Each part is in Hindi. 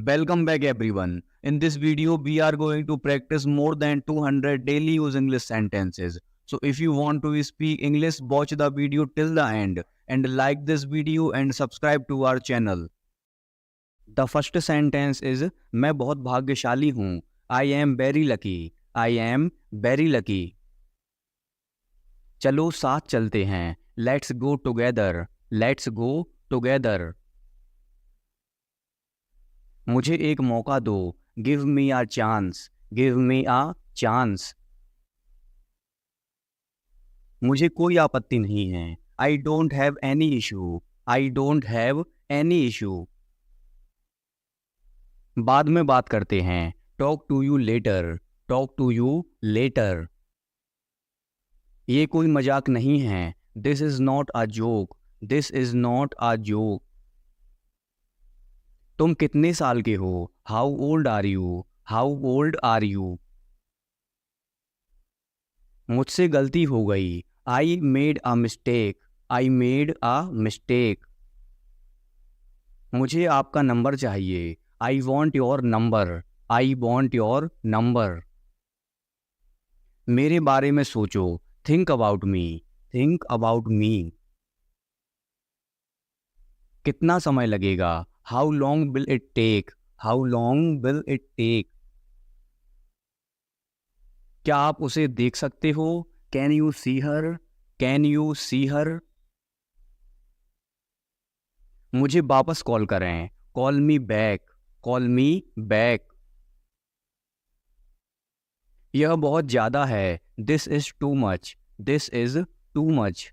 Welcome back everyone. In this video we are going to practice more than 200 daily use English sentences. So if you want to speak English, watch the video till the end and like this video and subscribe to our channel. The first sentence is मैं बहुत भाग्यशाली हूँ. I am very lucky. I am very lucky. चलो साथ चलते हैं. Let's go together. Let's go together. मुझे एक मौका दो. Give me a chance. Give me a chance. मुझे कोई आपत्ति नहीं है. I don't have any issue. I don't have any issue. बाद में बात करते हैं. Talk to you later. Talk to you later. ये कोई मजाक नहीं है. This is not a joke. This is not a joke. तुम कितने साल के हो. How old are you. How old are you. मुझसे गलती हो गई. I made a mistake. I made a mistake. मुझे आपका नंबर चाहिए. I want your number. I want your number. मेरे बारे में सोचो. Think about me. Think about me. कितना समय लगेगा. How long will it take. How long will it take. क्या आप उसे देख सकते हो. Can you see her. Can you see her. मुझे वापस कॉल करें. Call me back. Call me back. यह बहुत ज़्यादा है. This is too much. This is too much.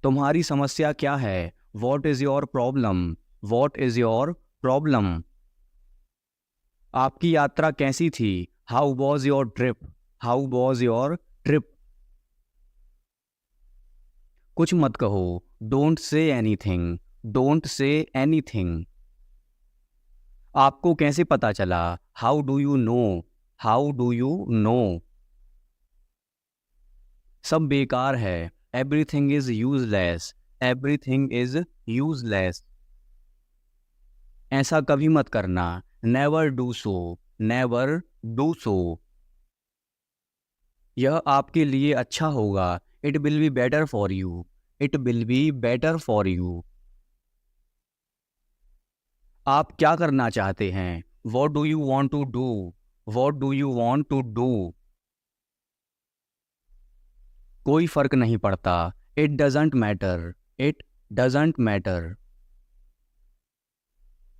तुम्हारी समस्या क्या है. What is your problem. What is your problem. आपकी यात्रा कैसी थी. How was your trip. How was your trip. कुछ मत कहो. Don't say anything. Don't say anything. आपको कैसे पता चला. How do you know. How do you know. सब बेकार है. Everything is useless. Everything is useless. ऐसा कभी मत करना. Never do so. Never do so. यह आपके लिए अच्छा होगा. It will be better for you. It will be better for you. आप क्या करना चाहते हैं. What do you want to do. What do you want to do. कोई फर्क नहीं पड़ता. It doesn't matter. It doesn't matter.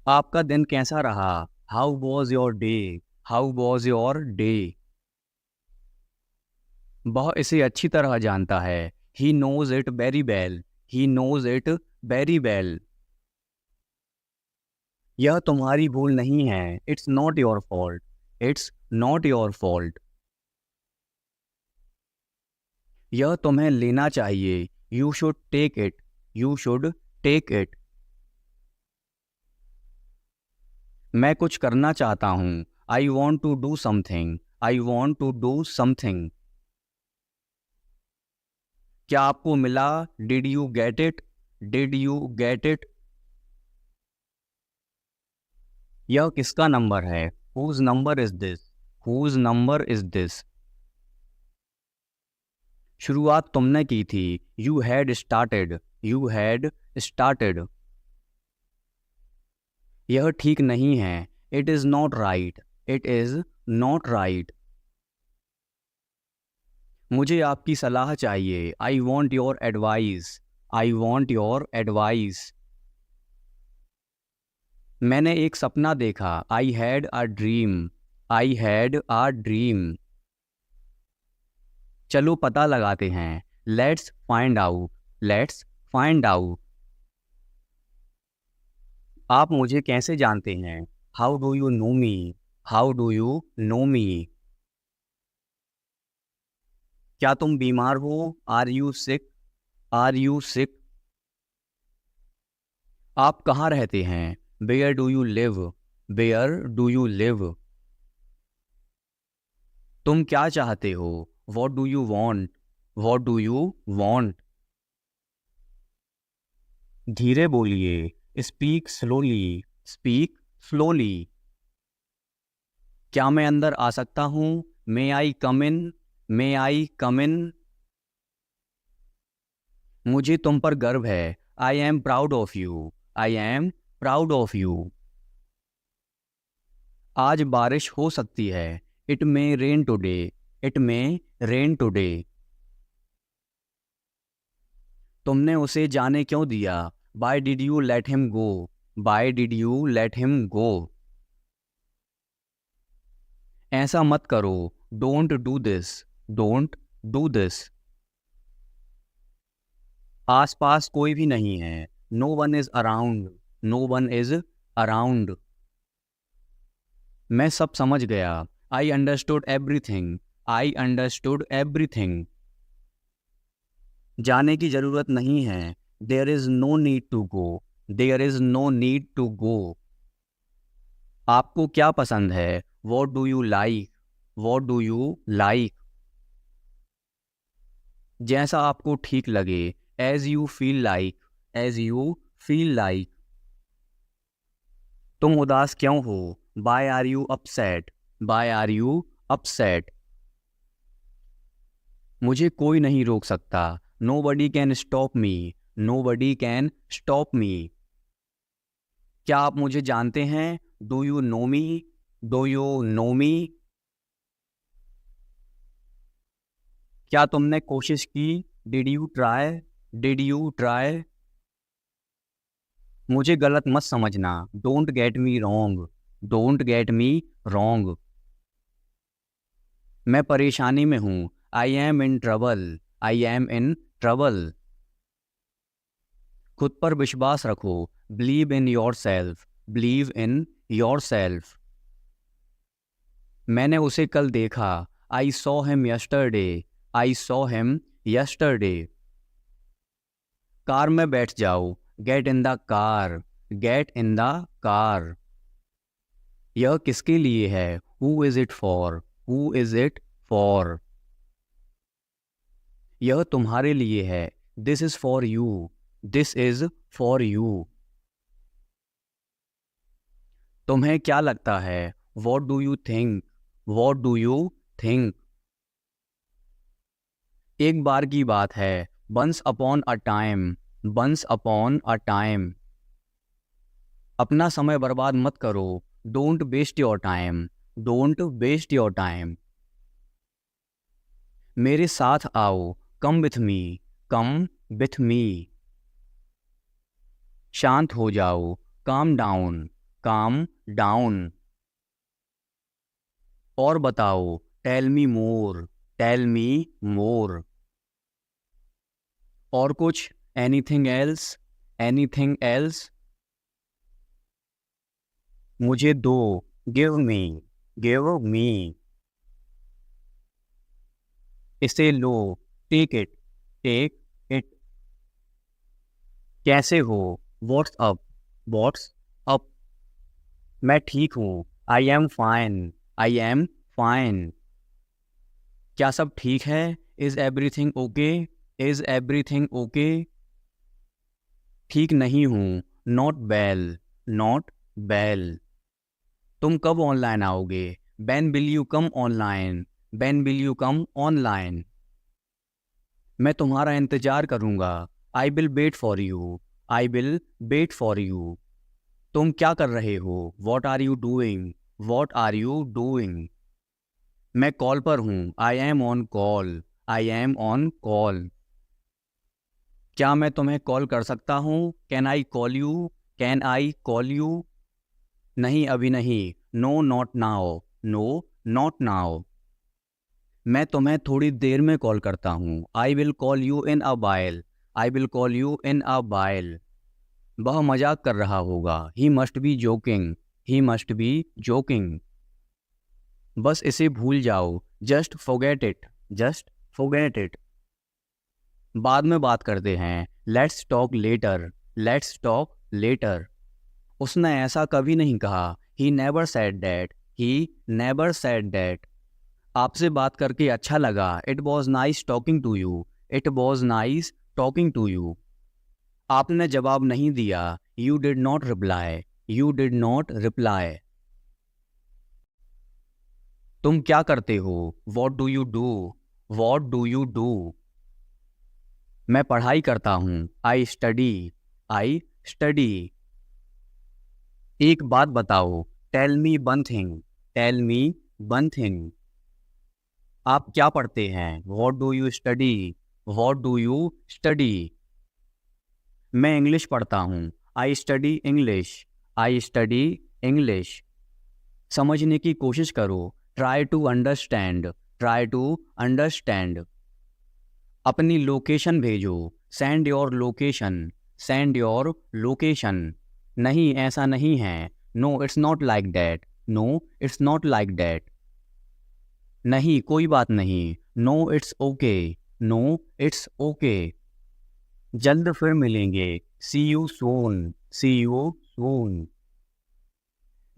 आपका दिन कैसा रहा. How was your day. How was your day. वह इसे अच्छी तरह जानता है. He knows it very well. He knows it very well. यह तुम्हारी भूल नहीं है. It's not your fault. It's not your fault. यह तुम्हें लेना चाहिए. You should take it. You should take it. मैं कुछ करना चाहता हूँ. I want to do something. I want to do something. क्या आपको मिला. Did you get it. Did you get it. यह किसका नंबर है. Whose number is this. Whose number is this. शुरुआत तुमने की थी. You had started. You had started. यह ठीक नहीं है. It is not right. It is not right. मुझे आपकी सलाह चाहिए. I want your advice. I want your advice. मैंने एक सपना देखा. I had a dream. I had a dream. चलो पता लगाते हैं. Let's find out. Let's find out. आप मुझे कैसे जानते हैं. How do you know me. How do you know me. क्या तुम बीमार हो. Are you sick. Are you sick. आप कहाँ रहते हैं. Where do you live. Where do you live. तुम क्या चाहते हो. What do you want. What do you want. धीरे बोलिए. Speak slowly. Speak slowly. क्या मैं अंदर आ सकता हूँ? मे आई कम इन? मे आई कम इन? मुझे तुम पर गर्व है। I am proud of you. I am proud of you. आज बारिश हो सकती है। It may rain today. It may rain today. तुमने उसे जाने क्यों दिया? Why did you let him go? Why did you let him go? ऐसा मत करो। Don't do this. Don't do this. आसपास कोई भी नहीं है। No one is around. No one is around. मैं सब समझ गया। आई understood everything. I understood everything. जाने की जरूरत नहीं है। There is no need to go. There is no need to go. आपको क्या पसंद है? What do you like? What do you like? जैसा आपको ठीक लगे। As you feel like. As you feel like. तुम उदास क्यों हो? Why are you upset? Why are you upset? मुझे कोई नहीं रोक सकता। Nobody can stop me. No buddy can stop me. क्या आप मुझे जानते हैं? Do you know me? Do you know me? क्या तुमने कोशिश की? Did you try? Did you try? मुझे गलत मत समझना। Don't get me wrong. Don't get me wrong. मैं परेशानी में हूँ। I am in trouble. I am in trouble. खुद पर विश्वास रखो। Believe in yourself. Believe in yourself. मैंने उसे कल देखा। I saw him yesterday. I saw him yesterday. Car में बैठ जाओ। Get in the car. Get in the car. यह किसके लिए है? Who is it for? Who is it for? यह तुम्हारे लिए है। This is for you. This is for you. तुम्हें क्या लगता है? What do you think? What do you think? एक बार की बात है। Once upon a time. Once upon a time. अपना समय बर्बाद मत करो। Don't waste your time. Don't waste your time. मेरे साथ आओ। Come with me. Come with me. शांत हो जाओ। Calm down. Calm down. और बताओ। Tell me more. Tell me more. और कुछ? Anything else? Anything else? मुझे दो। Give me. Give me. इसे लो। Take it. Take it. कैसे हो? What's up? What's up? मैं ठीक हूँ। I am fine. I am fine. क्या सब ठीक है? Is everything okay? Is everything okay? ठीक नहीं हूँ। Not well. Not well. तुम कब ऑनलाइन आओगे? When will you come online? When will you come online? मैं तुम्हारा इंतजार करूंगा। I will wait for you. I will wait for you. तुम क्या कर रहे हो? What are you doing? What are you doing? मैं कॉल पर हूँ। I am on call. I am on call. क्या मैं तुम्हें कॉल कर सकता हूँ? Can I call you? Can I call you? नहीं, अभी नहीं। No not now. No not now. मैं तुम्हें थोड़ी देर में कॉल करता हूँ। I will call you in a while. I will call you in a while. वह मजाक कर रहा होगा। He must be joking. He must be joking. बस इसे भूल जाओ। Just forget it. Just forget it. बाद में बात करते हैं। Let's talk later. Let's talk later. उसने ऐसा कभी नहीं कहा। He never said that. He never said that. आपसे बात करके अच्छा लगा। It was nice talking to you. It was nice talking to you. आपने जवाब नहीं दिया। You did not reply. You did not reply. तुम क्या करते हो? What do you do? What do you do? मैं पढ़ाई करता हूँ. I study. I study. एक बात बताओ. Tell me one thing. Tell me one thing. आप क्या पढ़ते हैं? What do you study? What do you study? मैं इंग्लिश पढ़ता हूँ. I study English. I study English. समझने की कोशिश करो. Try to understand. Try to understand. अपनी लोकेशन भेजो. Send your location. Send your location. नहीं, ऐसा नहीं है. No, it's not like that. No, it's not like that. नहीं, कोई बात नहीं. No, it's okay. No, it's okay. जल्द फिर मिलेंगे. See you soon. See you soon.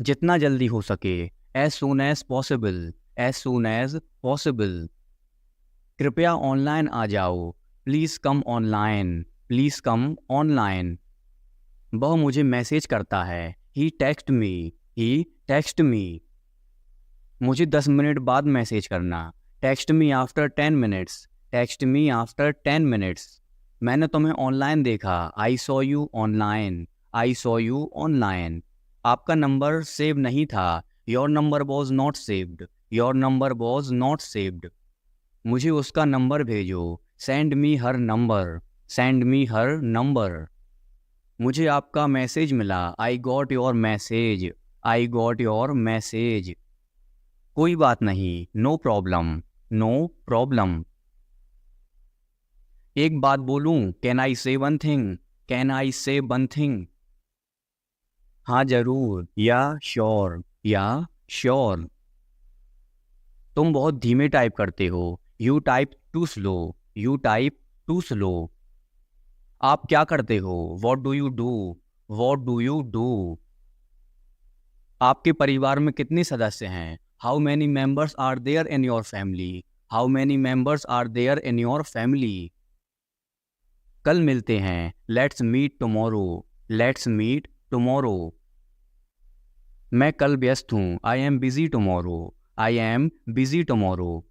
जितना जल्दी हो सके. As soon as possible. As soon as possible. कृपया ऑनलाइन आ जाओ. Please come online. Please come online. वह मुझे मैसेज करता है. He text me. He text me. मुझे 10 मिनट बाद मैसेज करना. Text me after 10 minutes. Text me after 10 minutes. मैंने तुम्हें ऑनलाइन देखा. I saw you online. I saw you online. आपका नंबर सेव नहीं था. Your number was not saved. Your number was not saved. मुझे उसका नंबर भेजो. Send me her number. Send me her number. मुझे आपका मैसेज मिला. I got your message. I got your message. कोई बात नहीं. No problem. No problem. एक बात बोलूं? Can I say one thing? Can I say one thing? हाँ जरूर. या श्योर. या श्योर. तुम बहुत धीमे टाइप करते हो. You type too slow. You type too slow. आप क्या करते हो? What do you do? What do you do? आपके परिवार में कितने सदस्य हैं? How many members are there in your family? How many members are there in your family? कल मिलते हैं. Let's meet tomorrow. Let's meet tomorrow. मैं कल व्यस्त हूँ. I am busy tomorrow. I am busy tomorrow.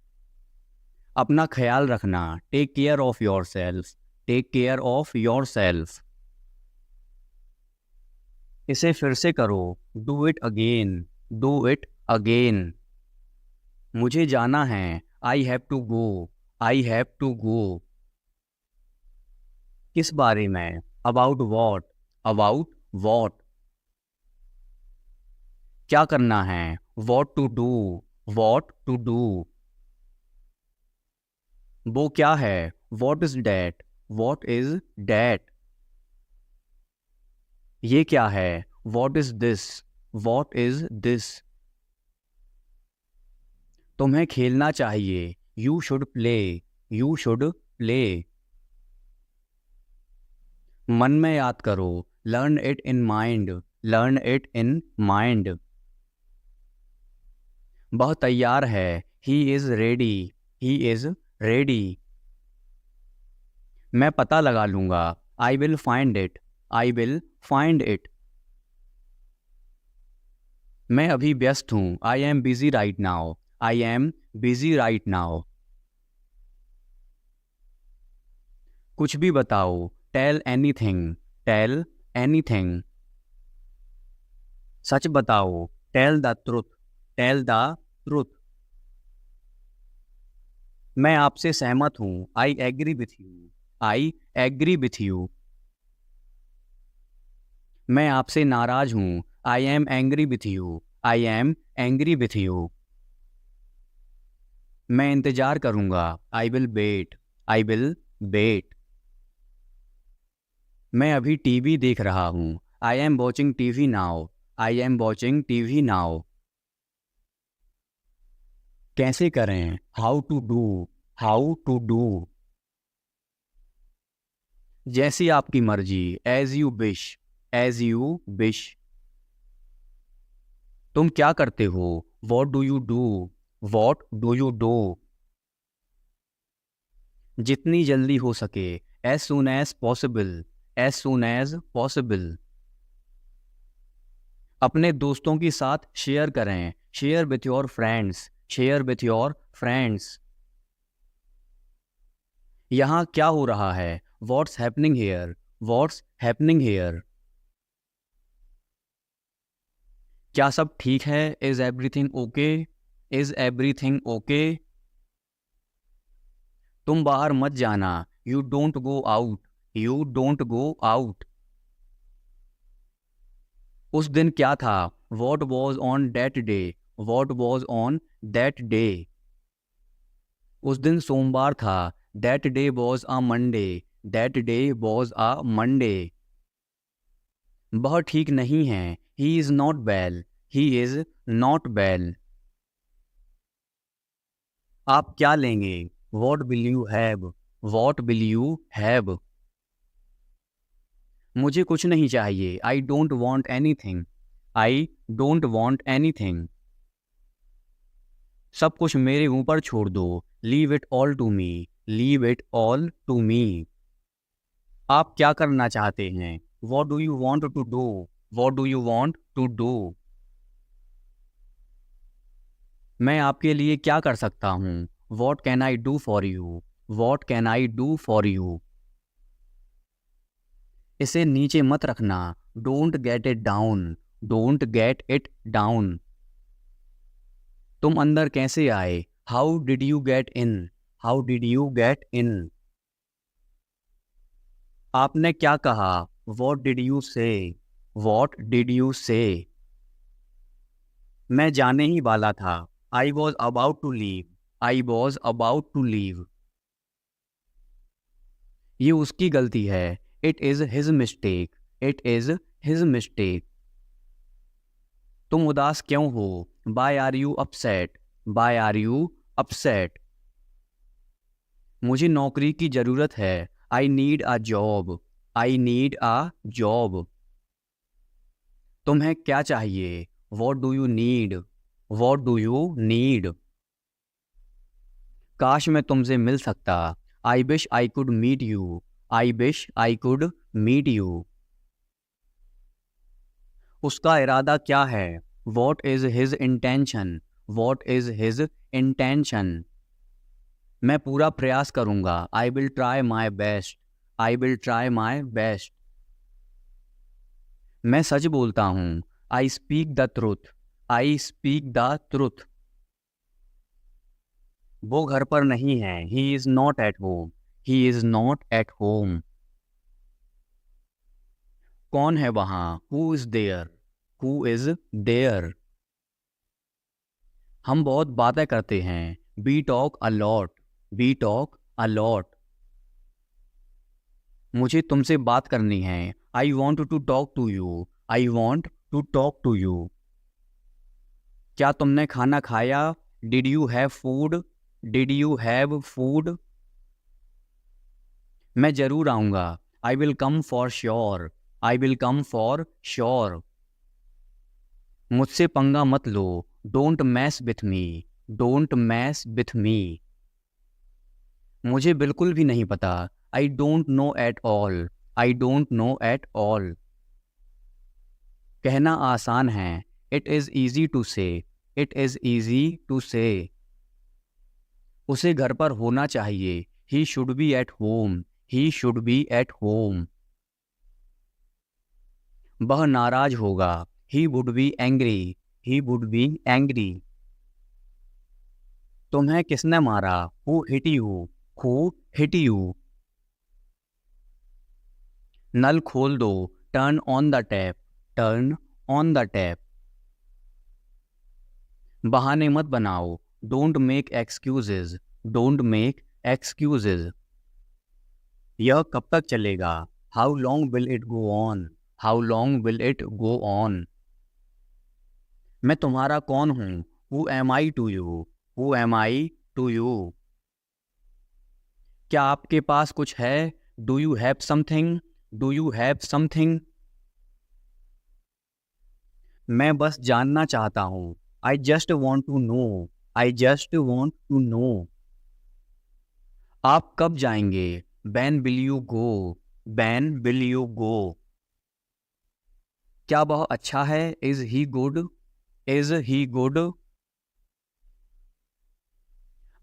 अपना ख्याल रखना. Take care of yourself. Take care of yourself. इसे फिर से करो. Do it again. Do it again. मुझे जाना है. I have to go. I have to go. किस बारे में? About what? About what? क्या करना है? What to do? What to do? वो क्या है? What is that? What is that? ये क्या है? What is this? What is this? तुम्हें खेलना चाहिए. You should play. You should play. मन में याद करो. Learn it in mind. Learn it in mind. वह तैयार है. He is ready. He is ready. मैं पता लगा लूंगा. I will find it. I will find it. मैं अभी व्यस्त हूँ. I am busy right now. I am busy right now. कुछ भी बताओ. Tell anything. Tell anything. सच बताओ. Tell the truth. Tell the truth. मैं आपसे सहमत हूँ. I agree with you. I agree with you. मैं आपसे नाराज हूँ. I am angry with you. I am angry with you. मैं इंतजार करूँगा. I will wait. I will wait. मैं अभी टीवी देख रहा हूँ. I am watching TV now. I am watching TV now. कैसे करें? How to do. How to do. जैसी आपकी मर्जी. As you wish. As you wish. तुम क्या करते हो? What do you do? What do you do? जितनी जल्दी हो सके. As soon as possible. As soon as possible. अपने दोस्तों के साथ शेयर करें, share with your friends, share with your friends. यहाँ क्या हो रहा है, what's happening here, what's happening here. क्या सब ठीक है, is everything okay, is everything okay. तुम बाहर मत जाना, you don't go out, you don't go out. उस दिन क्या था, what was on that day, what was on that day. उस दिन सोमवार था, that day was a Monday, that day was a Monday. वह ठीक नहीं है, he is not well, he is not well. आप क्या लेंगे, what will you have, what will you have. मुझे कुछ नहीं चाहिए, I don't want anything, I don't want anything. सब कुछ मेरे ऊपर छोड़ दो, leave it all to me, leave it all to me. आप क्या करना चाहते हैं, what do you want to do, what do you want to do. मैं आपके लिए क्या कर सकता हूँ, what can I do for you, what can I do for you. इसे नीचे मत रखना, don't get it down, don't get it down. तुम अंदर कैसे आए, how did you get in, how did you get in. आपने क्या कहा, what did you say, what did you say. मैं जाने ही वाला था, I was about to leave, I was about to leave. ये उसकी गलती है, it is his mistake, it is his mistake. तुम उदास क्यों हो, why are you upset, why are you upset. मुझे नौकरी की जरूरत है, I need a job, I need a job. तुम्हें क्या चाहिए, what do you need, what do you need. काश मैं तुमसे मिल सकता, I wish I could meet you, I wish I could meet you. उसका इरादा क्या है, what is his intention, what is his intention. मैं पूरा प्रयास करूंगा, I will try my best, I will try my best. मैं सच बोलता हूँ, I speak the truth, I speak the truth. वो घर पर नहीं है, he is not at home, he is not at home. कौन है वहाँ, who is there, who is there. हम बहुत बातें करते हैं, we talk a lot, we talk a lot. मुझे तुमसे बात करनी है, I want to talk to you, I want to talk to you. क्या तुमने खाना खाया, did you have food, did you have food. मैं जरूर आऊँगा, I will come for sure, I will come for sure. मुझसे पंगा मत लो, don't mess with me, don't mess with me. मुझे बिल्कुल भी नहीं पता, I don't know at all, I don't know at all. कहना आसान है, it is easy to say, it is easy to say. उसे घर पर होना चाहिए, he should be at home, he should be at home. वह नाराज होगा, he would be angry, he would be angry. तुम्हें किसने मारा, who hit you, who hit you. नल खोल दो, turn on the tap, turn on the tap. बहाने मत बनाओ, don't make excuses, don't make excuses. यह कब तक चलेगा, how long will it go on, how long will it go on. मैं तुम्हारा कौन हूँ, who am I to you, who am I to you. क्या आपके पास कुछ है, do you have something, do you have something. मैं बस जानना चाहता हूँ, I just want to know, I just want to know. आप कब जाएंगे, when will you go, when will you गो। क्या वह अच्छा है? Is he good? Is he good?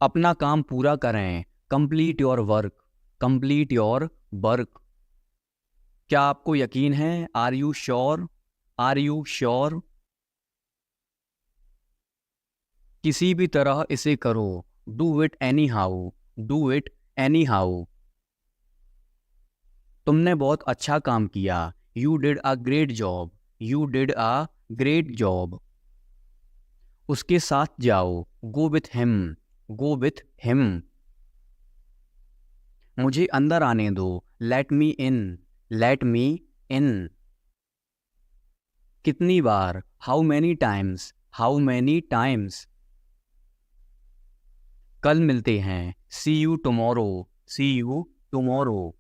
अपना काम पूरा करें। Complete your work. Complete your work. क्या आपको यकीन है? Are you sure? Are you sure? किसी भी तरह इसे करो। Do it anyhow. Do it anyhow. तुमने बहुत अच्छा काम किया। You did a great job. You did a great job. उसके साथ जाओ। Go with him. Go with him. मुझे अंदर आने दो। Let me in. Let me in. कितनी बार? How many times. How many times. कल मिलते हैं। See you tomorrow. See you tomorrow.